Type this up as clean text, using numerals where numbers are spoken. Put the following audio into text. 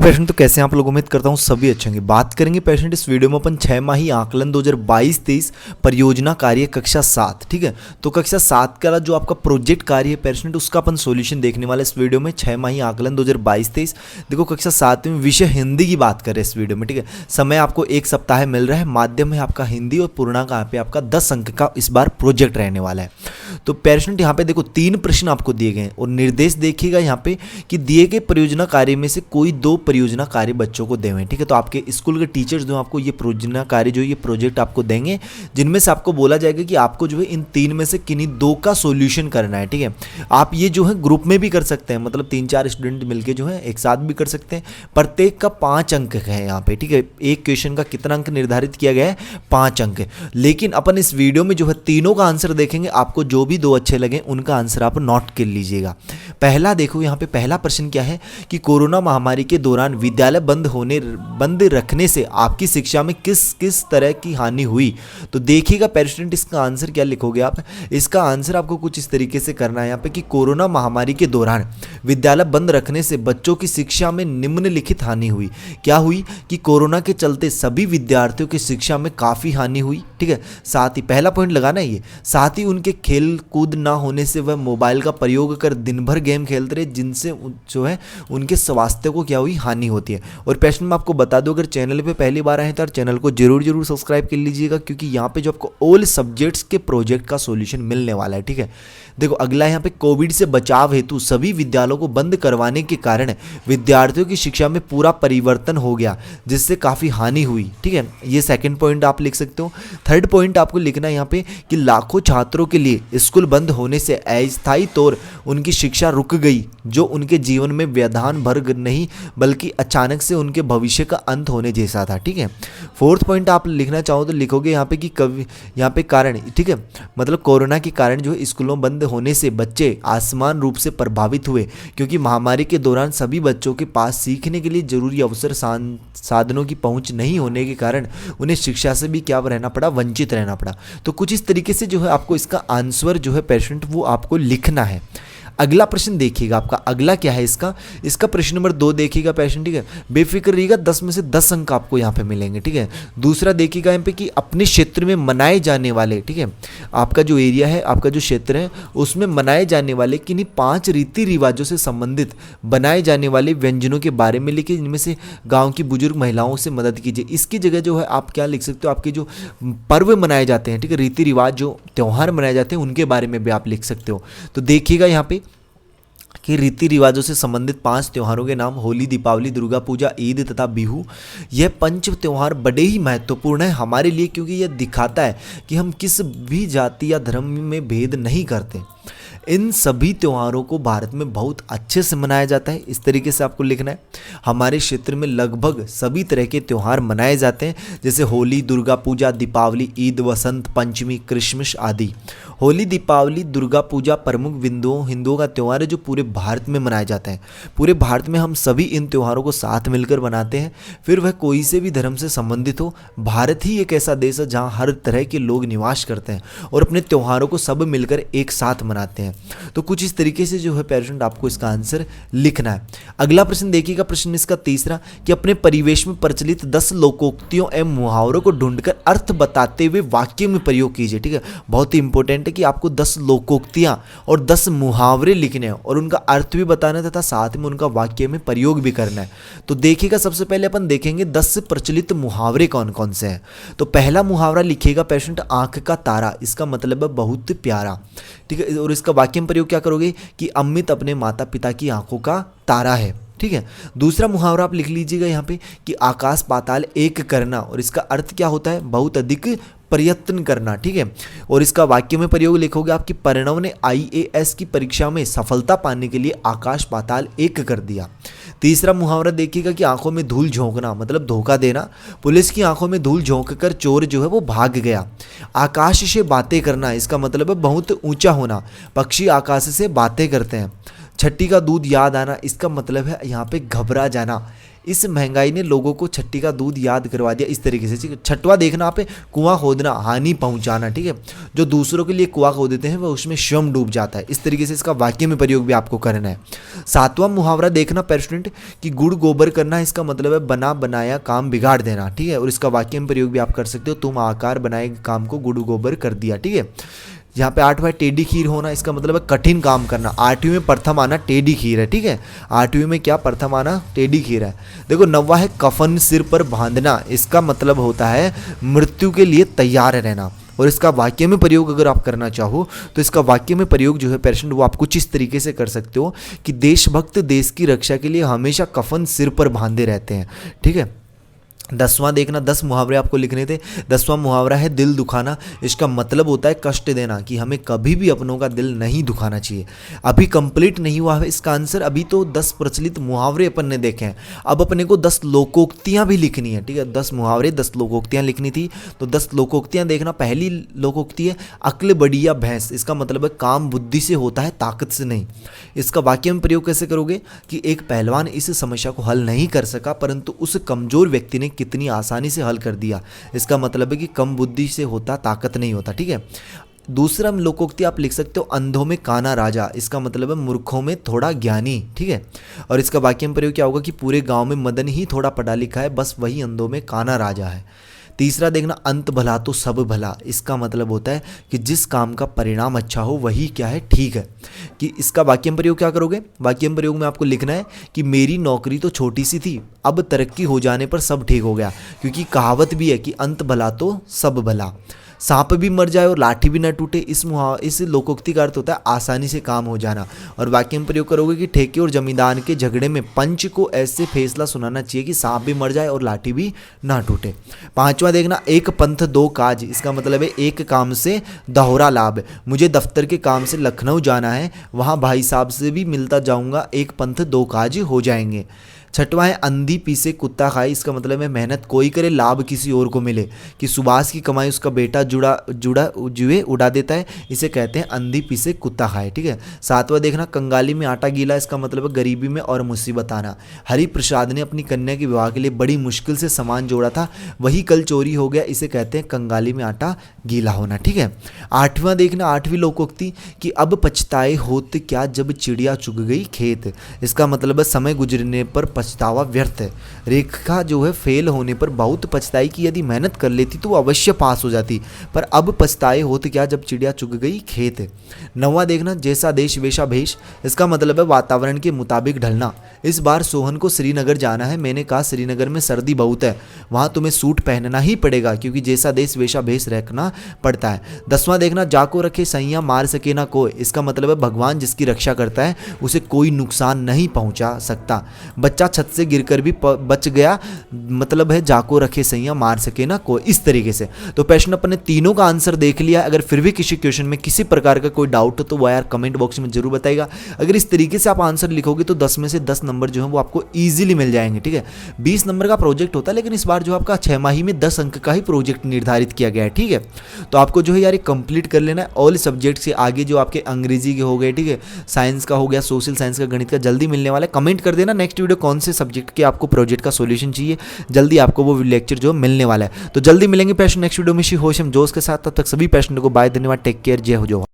Patient तो कैसे हैं आप लोग। उम्मीद करता हूँ सभी अच्छे होंगे। बात करेंगे पेशेंट इस वीडियो में अपन 6 माही आकलन 2022-23 परियोजना कार्य कक्षा 7। ठीक है, तो कक्षा 7 का जो आपका प्रोजेक्ट कार्य है पेशेंट, उसका अपन सॉल्यूशन देखने वाले इस वीडियो में। 6 माही आकलन 2022-23 देखो कक्षा 7 में विषय हिंदी की बात करें इस वीडियो में। ठीक है, समय आपको 1 सप्ताह मिल रहा है, माध्यम है आपका हिंदी और पूर्णांक यहाँ पे आपका 10 अंक का इस बार प्रोजेक्ट रहने वाला है। तो पेशेंट यहाँ पे देखो 3 प्रश्न आपको दिए गए हैं और निर्देश देखिएगा यहाँ पे कि दिए गए परियोजना कार्य में से कोई 2 परियोजना कार्य बच्चों को देवें। ठीक है, तो आपके स्कूल के टीचर्स जो आपको ये परियोजना कार्य जो ये प्रोजेक्ट आपको देंगे, जिनमें से आपको बोला जाएगा कि आपको जो है इन 3 में से किन्हीं 2 का सॉल्यूशन करना है। ठीक है, आप ये जो है ग्रुप में भी कर सकते हैं, मतलब 3-4 स्टूडेंट मिलके जो है एक साथ भी कर सकते हैं। प्रत्येक का 5 अंक है यहाँ पे। ठीक है, एक क्वेश्चन का कितना अंक निर्धारित किया गया है, 5 अंक। लेकिन अपन इस वीडियो में जो है तीनों का आंसर देखेंगे, आपको जो भी 2 अच्छे लगे उनका आंसर आप नोट कर लीजिएगा। पहला देखो यहाँ पे पहला प्रश्न क्या है कि कोरोना महामारी के दौरान विद्यालय बंद रखने से आपकी शिक्षा में किस किस तरह की हानि हुई। तो देखिएगा पेरेंट इसका आंसर क्या लिखोगे आप। इसका आंसर आपको कुछ इस तरीके से करना है यहाँ पे कि कोरोना महामारी के दौरान विद्यालय बंद रखने से बच्चों की शिक्षा में निम्नलिखित हानि हुई। क्या हुई कि कोरोना के चलते सभी विद्यार्थियों की शिक्षा में काफ़ी हानि हुई। ठीक है, साथ ही पहला पॉइंट लगाना है ये, साथ ही उनके खेल कूद ना होने से वह मोबाइल का प्रयोग कर दिन भर गेम खेलते रहे, जिनसे जो है उनके स्वास्थ्य को क्या हुई, हानि होती है। और पेशेंट में आपको बता दो, अगर चैनल पे पहली बार आए तो चैनल को जरूर सब्सक्राइब कर लीजिएगा, क्योंकि यहाँ पे जो आपको ऑल सब्जेक्ट्स के प्रोजेक्ट का सॉल्यूशन मिलने वाला है। ठीक है, देखो अगला यहाँ पे कोविड से बचाव हेतु सभी विद्यालयों को बंद करवाने के कारण विद्यार्थियों की शिक्षा में पूरा परिवर्तन हो गया, जिससे काफ़ी हानि हुई। ठीक है, ये सेकंड पॉइंट आप लिख सकते हो। थर्ड पॉइंट आपको लिखना है यहाँ पे कि लाखों छात्रों के लिए स्कूल बंद होने से अस्थायी तौर उनकी शिक्षा रुक गई, जो उनके जीवन में व्यवधान भर नहीं बल्कि अचानक से उनके भविष्य का अंत होने जैसा था। ठीक है, फोर्थ पॉइंट आप लिखना चाहो तो लिखोगे यहाँ पे कि कवि यहाँ पे कारण, ठीक है, मतलब कोरोना के कारण जो है स्कूलों बंद होने से बच्चे आसमान रूप से प्रभावित हुए, क्योंकि महामारी के दौरान सभी बच्चों के पास सीखने के लिए जरूरी अवसर साधनों की पहुंच नहीं होने के कारण उन्हें शिक्षा से भी क्या रहना पड़ा, वंचित रहना पड़ा। तो कुछ इस तरीके से जो है आपको इसका आंसर जो है पेशेंट वो आपको लिखना है। अगला प्रश्न देखिएगा आपका, अगला क्या है इसका प्रश्न नंबर 2 देखिएगा पेशेंट। ठीक है, बेफिक्र रहिएगा, 10 में से 10 अंक आपको यहाँ पे मिलेंगे। ठीक है, दूसरा देखिएगा यहाँ पे कि अपने क्षेत्र में मनाए जाने वाले, ठीक है, आपका जो एरिया है, आपका जो क्षेत्र है, उसमें मनाए जाने वाले किन्हीं 5 रीति रिवाजों से संबंधित बनाए जाने वाले व्यंजनों के बारे में लिखिए, जिनमें से गाँव की बुजुर्ग महिलाओं से मदद कीजिए। इसकी जगह जो है आप क्या लिख सकते हो, आपके जो पर्व मनाए जाते हैं, ठीक है, रीति रिवाज जो त्यौहार मनाए जाते हैं उनके बारे में भी आप लिख सकते हो। तो देखिएगा यहाँ पे कि रीति रिवाजों से संबंधित 5 त्योहारों के नाम होली, दीपावली, दुर्गा पूजा, ईद तथा बिहू। यह पंच त्योहार बड़े ही महत्वपूर्ण है हमारे लिए, क्योंकि यह दिखाता है कि हम किस भी जाति या धर्म में भेद नहीं करते। इन सभी त्योहारों को भारत में बहुत अच्छे से मनाया जाता है। इस तरीके से आपको लिखना है। हमारे क्षेत्र में लगभग सभी तरह के त्यौहार मनाए जाते हैं, जैसे होली, दुर्गा पूजा, दीपावली, ईद, वसंत पंचमी, क्रिसमस आदि। होली, दीपावली, दुर्गा पूजा प्रमुख हिंदुओं का त्यौहार है जो पूरे भारत में मनाया जाता है। पूरे भारत में हम सभी इन त्योहारों को साथ मिलकर मनाते हैं, फिर वह कोई से भी धर्म से संबंधित हो। भारत ही एक ऐसा देश है जहाँ हर तरह के लोग निवास करते हैं और अपने त्योहारों को सब मिलकर एक साथ मनाते हैं। तो कुछ इस तरीके से जो है पेरेंट आपको इसका आंसर लिखना है। अगला प्रश्न देखिएगा, प्रश्न इसका तीसरा कि अपने परिवेश में प्रचलित 10 लोकोक्तियों एवं मुहावरों को ढूंढकर अर्थ बताते हुए वाक्य में प्रयोग कीजिए। ठीक है, बहुत ही इंपॉर्टेंट है कि आपको 10 लोकोक्तियां और 10 मुहावरे लिखने हैं और उनका अर्थ भी बताना तथा साथ में उनका वाक्य में प्रयोग भी करना है। तो देखिएगा, सबसे पहले अपन देखेंगे 10 प्रचलित मुहावरे कौन कौन से हैं। तो पहला मुहावरा लिखिएगा पेशेंट, आंख का तारा। इसका मतलब है बहुत प्यारा। ठीक है, और इसका वाक्य में प्रयोग क्या करोगे कि अमित अपने माता पिता की आंखों का तारा है। ठीक है, दूसरा मुहावरा आप लिख लीजिएगा यहाँ पे कि आकाश पाताल एक करना, और इसका अर्थ क्या होता है, बहुत अधिक प्रयत्न करना। ठीक है, और इसका वाक्य में प्रयोग लिखोगे आपकी प्रणव ने IAS की परीक्षा में सफलता पाने के लिए आकाश पाताल एक कर दिया। तीसरा मुहावरा देखिएगा कि आंखों में धूल झोंकना, मतलब धोखा देना। पुलिस की आंखों में धूल झोंक कर चोर जो है वो भाग गया। आकाश से बातें करना, इसका मतलब है बहुत ऊंचा होना। पक्षी आकाश से बातें करते हैं। छठी का दूध याद आना, इसका मतलब है यहाँ पे घबरा जाना। इस महंगाई ने लोगों को छठी का दूध याद करवा दिया, इस तरीके से। ठीक है, छठवां देखना आप, कुआं खोदना हानि पहुंचाना। ठीक है, जो दूसरों के लिए कुआं खोद देते हैं वह उसमें स्वयं डूब जाता है, इस तरीके से इसका वाक्य में प्रयोग भी आपको करना है। सातवां मुहावरा देखना पेशेंट कि गुड़ गोबर करना, इसका मतलब है बना बनाया काम बिगाड़ देना। ठीक है, और इसका वाक्य में प्रयोग भी आप कर सकते हो, तुम आकार बनाए काम को गुड़ गोबर कर दिया। ठीक है, यहाँ पे 8वां टेढ़ी खीर होना, इसका मतलब है कठिन काम करना। 8वीं में प्रथम आना टेढ़ी खीर है। ठीक है, 8वीं में क्या प्रथम आना टेढ़ी खीर है। देखो 9वां है कफन सिर पर बांधना, इसका मतलब होता है मृत्यु के लिए तैयार रहना। और इसका वाक्य में प्रयोग अगर आप करना चाहो तो इसका वाक्य में प्रयोग जो है पेशेंट वो आप कुछ इस तरीके से कर सकते हो कि देशभक्त देश की रक्षा के लिए हमेशा कफन सिर पर बांधे रहते हैं। ठीक है, 10वां देखना, 10 मुहावरे आपको लिखने थे। 10वां मुहावरा है दिल दुखाना, इसका मतलब होता है कष्ट देना, कि हमें कभी भी अपनों का दिल नहीं दुखाना चाहिए। अभी कंप्लीट नहीं हुआ है इसका आंसर, अभी तो 10 प्रचलित मुहावरे अपन ने देखे हैं, अब अपने को 10 लोकोक्तियां भी लिखनी है। ठीक है, 10 मुहावरे 10 लोकोक्तियां लिखनी थी, तो 10 लोकोक्तियां देखना। पहली लोकोक्ति है अक्ल बड़ी या भैंस, इसका मतलब है काम बुद्धि से होता है ताकत से नहीं। इसका वाक्य में प्रयोग कैसे करोगे कि एक पहलवान इस समस्या को हल नहीं कर सका परंतु उस कमजोर व्यक्ति ने कितनी आसानी से हल कर दिया, इसका मतलब है कि कम बुद्धि से होता ताकत नहीं होता। ठीक है, दूसरा लोकोक्ति आप लिख सकते हो अंधों में काना राजा, इसका मतलब है मूर्खों में थोड़ा ज्ञानी। ठीक है, और इसका वाक्य में प्रयोग क्या होगा कि पूरे गांव में मदन ही थोड़ा पढ़ा लिखा है, बस वही अंधों में काना राजा है। तीसरा देखना अंत भला तो सब भला, इसका मतलब होता है कि जिस काम का परिणाम अच्छा हो वही क्या है ठीक है। कि इसका वाक्य में प्रयोग क्या करोगे, वाक्य में प्रयोग में आपको लिखना है कि मेरी नौकरी तो छोटी सी थी, अब तरक्की हो जाने पर सब ठीक हो गया, क्योंकि कहावत भी है कि अंत भला तो सब भला। सांप भी मर जाए और लाठी भी न टूटे, इस लोकोक्ति का अर्थ होता है आसानी से काम हो जाना। और वाक्य में प्रयोग करोगे कि ठेके और जमींदार के झगड़े में पंच को ऐसे फैसला सुनाना चाहिए कि सांप भी मर जाए और लाठी भी ना टूटे। 5वां देखना एक पंथ दो काज, इसका मतलब है एक काम से दोहरा लाभ। मुझे दफ्तर के काम से लखनऊ जाना है, वहाँ भाई साहब से भी मिलता जाऊँगा, एक पंथ दो काज हो जाएंगे। 6वां है अंधी पीसे कुत्ता खाए, इसका मतलब है मेहनत कोई करे लाभ किसी और को मिले, कि सुभाष की कमाई उसका बेटा जुए उड़ा देता है, इसे कहते हैं अंधी पीसे कुत्ता खाए। ठीक है, 7वां देखना कंगाली में आटा गीला, इसका मतलब है गरीबी में और मुसीबत आना। हरि प्रसाद ने अपनी कन्या के विवाह के लिए बड़ी मुश्किल से सामान जोड़ा था, वही कल चोरी हो गया, इसे कहते हैं कंगाली में आटा गीला होना। ठीक है, 8वां देखना 8वीं लोकोक्ति कि अब पछताए होत क्या जब चिड़िया चुग गई खेत, इसका मतलब है समय गुजरने पर पछतावा व्यर्थ है। रेखा जो है फेल होने पर बहुत पछताई कि यदि मेहनत कर लेती तो वो अवश्य पास हो जाती, पर अब पछताए होते क्या जब चिड़िया चुग गई खेत। 9वां देखना जैसा देश वैसा भेष, इसका मतलब है वातावरण के मुताबिक ढलना। इस बार सोहन को श्रीनगर जाना है, मैंने कहा श्रीनगर में सर्दी बहुत है, वहाँ तुम्हें सूट पहनना ही पड़ेगा, क्योंकि जैसा देश वैसा भेष रखना पड़ता है। 10वां देखना जाको रखे सैया मार सके ना कोई, इसका मतलब है भगवान जिसकी रक्षा करता है उसे कोई नुकसान नहीं पहुँचा सकता। बच्चा छत से गिरकर भी बच गया, मतलब है जाको रखे सैया मार सके ना कोई, इस तरीके से। तो पेशेंट अपने तीनों का आंसर देख लिया। अगर फिर भी किसी क्वेश्चन में किसी प्रकार का कोई डाउट हो तो वो यार कमेंट बॉक्स में जरूर बताएगा। अगर इस तरीके से आप आंसर लिखोगे तो 10 में से 10 नंबर जो है वो आपको ईजिली मिल जाएंगे। ठीक है, 20 नंबर का प्रोजेक्ट होता है, लेकिन इस बार जो आपका 6 माही में 10 अंक का ही प्रोजेक्ट निर्धारित किया गया है। ठीक है, तो आपको जो है यार कंप्लीट कर लेना है। ऑल सब्जेक्ट से आगे जो आपके अंग्रेजी के हो गए, ठीक है, साइंस का हो गया, सोशल साइंस का, गणित का जल्दी मिलने वाला है। कमेंट कर देना नेक्स्ट वीडियो कौन से सब्जेक्ट के आपको प्रोजेक्ट का सॉल्यूशन चाहिए, जल्दी आपको वो लेक्चर जो मिलने वाला है। तो जल्दी मिलेंगे पेशेंट नेक्स्ट वीडियो में श्री होशम जोश के साथ। तब तक सभी पेशेंट को बाय, धन्यवाद, टेक केयर, जय हो।